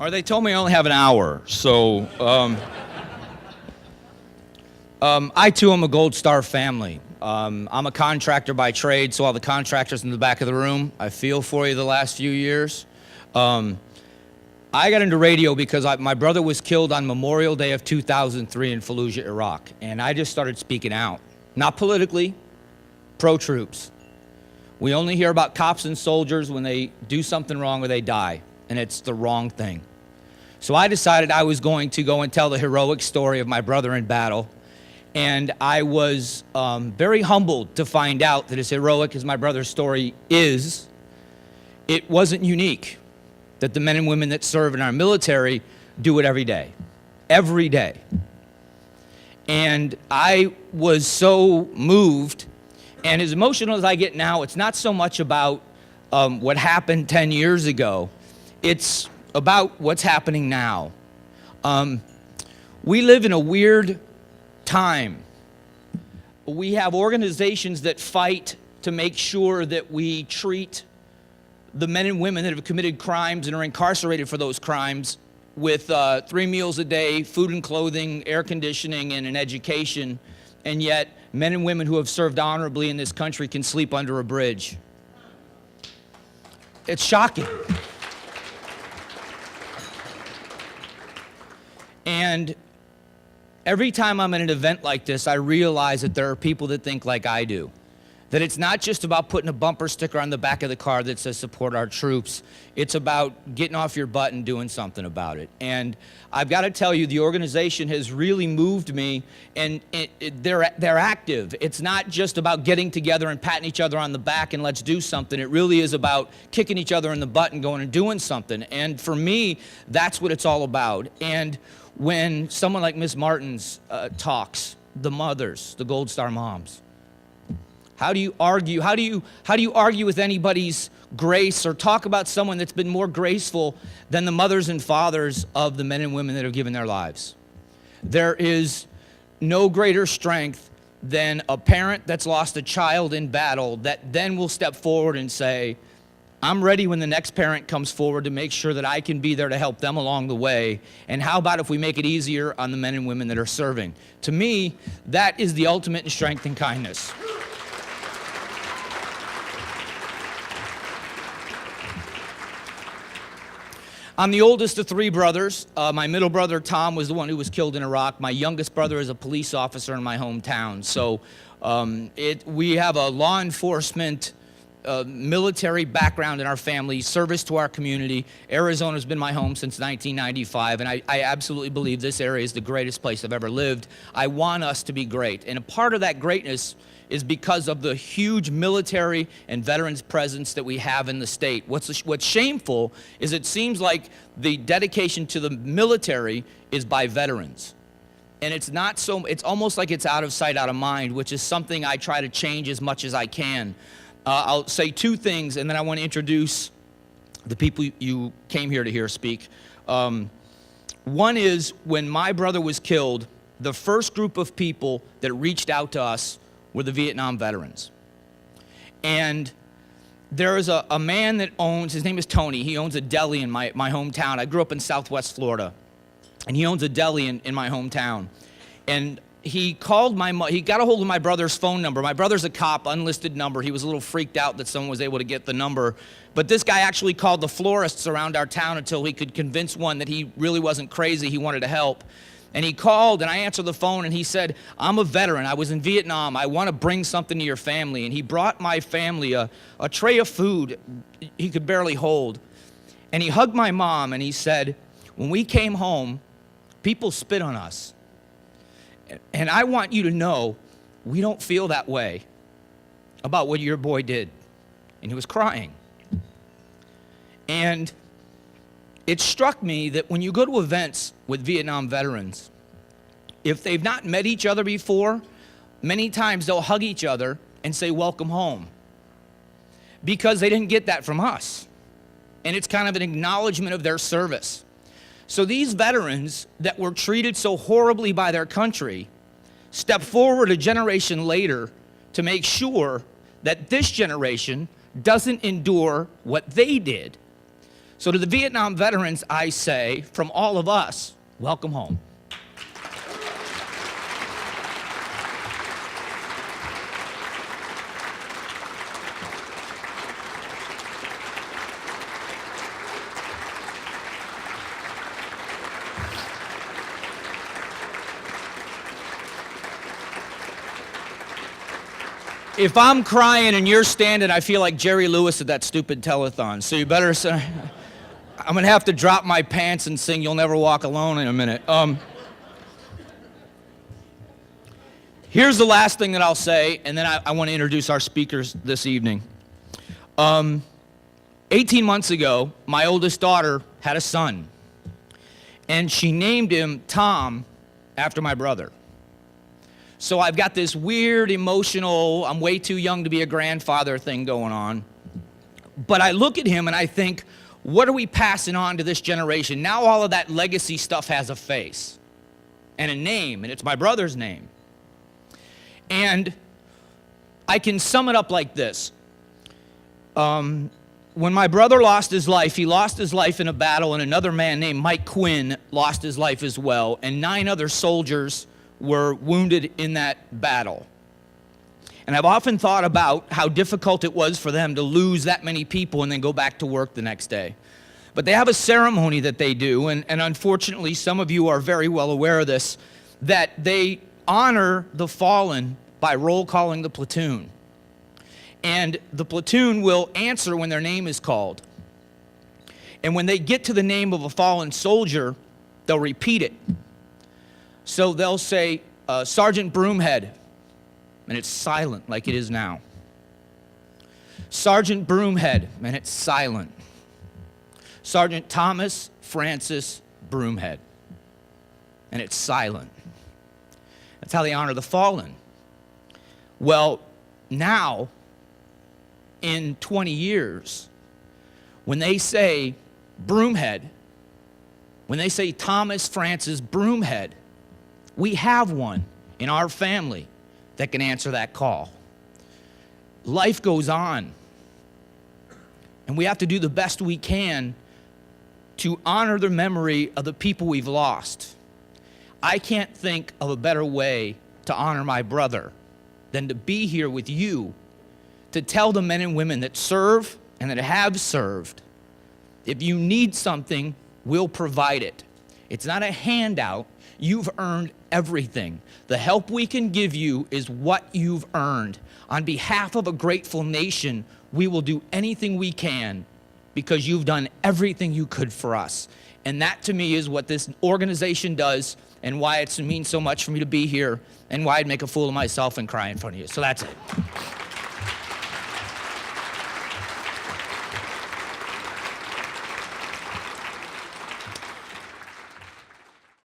Or they told me I only have an hour, so I too am a Gold Star family. I'm a contractor by trade, so all the contractors in the back of the room, I feel for you the last few years. I got into radio because my brother was killed on Memorial Day of 2003 in Fallujah, Iraq, and I just started speaking out. Not politically, pro-troops. We only hear about cops and soldiers when they do something wrong or they die, and it's the wrong thing. So I decided I was going to go and tell the heroic story of my brother in battle, and I was very humbled to find out that as heroic as my brother's story is, it wasn't unique, that the men and women that serve in our military do it every day. Every day. And I was so moved, and as emotional as I get now, it's not so much about what happened 10 years ago. It's about what's happening now. We live in a weird time. We have organizations that fight to make sure that we treat the men and women that have committed crimes and are incarcerated for those crimes with 3 meals a day, food and clothing, air conditioning, and an education, and yet men and women who have served honorably in this country can sleep under a bridge. It's shocking. And every time I'm at an event like this, I realize that there are people that think like I do. That it's not just about putting a bumper sticker on the back of the car that says support our troops. It's about getting off your butt and doing something about it. And I've got to tell you, the organization has really moved me, and they're active. It's not just about getting together and patting each other on the back and let's do something. It really is about kicking each other in the butt and going and doing something. And for me, that's what it's all about. And when someone like Miss Martins talks, the mothers, the Gold Star moms, how do you argue? How do you argue with anybody's grace or talk about someone that's been more graceful than the mothers and fathers of the men and women that have given their lives? There is no greater strength than a parent that's lost a child in battle that then will step forward and say, I'm ready when the next parent comes forward to make sure that I can be there to help them along the way. And how about if we make it easier on the men and women that are serving? To me, that is the ultimate in strength and kindness. I'm the oldest of 3 brothers. My middle brother, Tom, was the one who was killed in Iraq. My youngest brother is a police officer in my hometown. So we have a law enforcement military background in our family, service to our community. Arizona's been my home since 1995, and I absolutely believe this area is the greatest place I've ever lived. I want us to be great, and a part of that greatness is because of the huge military and veterans presence that we have in the state. What's shameful is it seems like the dedication to the military is by veterans. And it's not so, it's almost like it's out of sight, out of mind, which is something I try to change as much as I can. I'll say 2 things, and then I want to introduce the people you came here to hear speak. One is, when my brother was killed, the first group of people that reached out to us were the Vietnam veterans. And there is a man that owns, his name is Tony, he owns a deli in my hometown. I grew up in Southwest Florida, and he owns a deli in my hometown. And he called he got a hold of my brother's phone number. My brother's a cop, unlisted number. He was a little freaked out that someone was able to get the number. But this guy actually called the florists around our town until he could convince one that he really wasn't crazy, he wanted to help. And he called, and I answered the phone, and he said, I'm a veteran. I was in Vietnam. I want to bring something to your family. And he brought my family a tray of food he could barely hold. And he hugged my mom, and he said, when we came home, people spit on us. And I want you to know, we don't feel that way about what your boy did. And he was crying. And it struck me that when you go to events with Vietnam veterans, if they've not met each other before, many times they'll hug each other and say, welcome home. Because they didn't get that from us. And it's kind of an acknowledgement of their service. So these veterans that were treated so horribly by their country step forward a generation later to make sure that this generation doesn't endure what they did. So to the Vietnam veterans, I say, from all of us, welcome home. If I'm crying and you're standing, I feel like Jerry Lewis at that stupid telethon. So you better say, I'm going to have to drop my pants and sing You'll Never Walk Alone in a minute. Here's the last thing that I'll say, and then I want to introduce our speakers this evening. 18 months ago, my oldest daughter had a son, and she named him Tom after my brother. So I've got this weird, emotional, I'm way too young to be a grandfather thing going on. But I look at him and I think, what are we passing on to this generation? Now all of that legacy stuff has a face and a name, and it's my brother's name. And I can sum it up like this. When my brother lost his life, he lost his life in a battle, and another man named Mike Quinn lost his life as well, and 9 other soldiers were wounded in that battle. And I've often thought about how difficult it was for them to lose that many people and then go back to work the next day. But they have a ceremony that they do, and unfortunately some of you are very well aware of this, that they honor the fallen by roll calling the platoon. And the platoon will answer when their name is called. And when they get to the name of a fallen soldier, they'll repeat it. So they'll say, Sergeant Broomhead, and it's silent like it is now. Sergeant Broomhead, and it's silent. Sergeant Thomas Francis Broomhead, and it's silent. That's how they honor the fallen. Well, now, in 20 years, when they say Broomhead, when they say Thomas Francis Broomhead, we have one in our family that can answer that call. Life goes on, and we have to do the best we can to honor the memory of the people we've lost. I can't think of a better way to honor my brother than to be here with you to tell the men and women that serve and that have served, if you need something, we'll provide it. It's not a handout. You've earned everything. The help we can give you is what you've earned. On behalf of a grateful nation, we will do anything we can because you've done everything you could for us. And that to me is what this organization does and why it means so much for me to be here and why I'd make a fool of myself and cry in front of you. So that's it.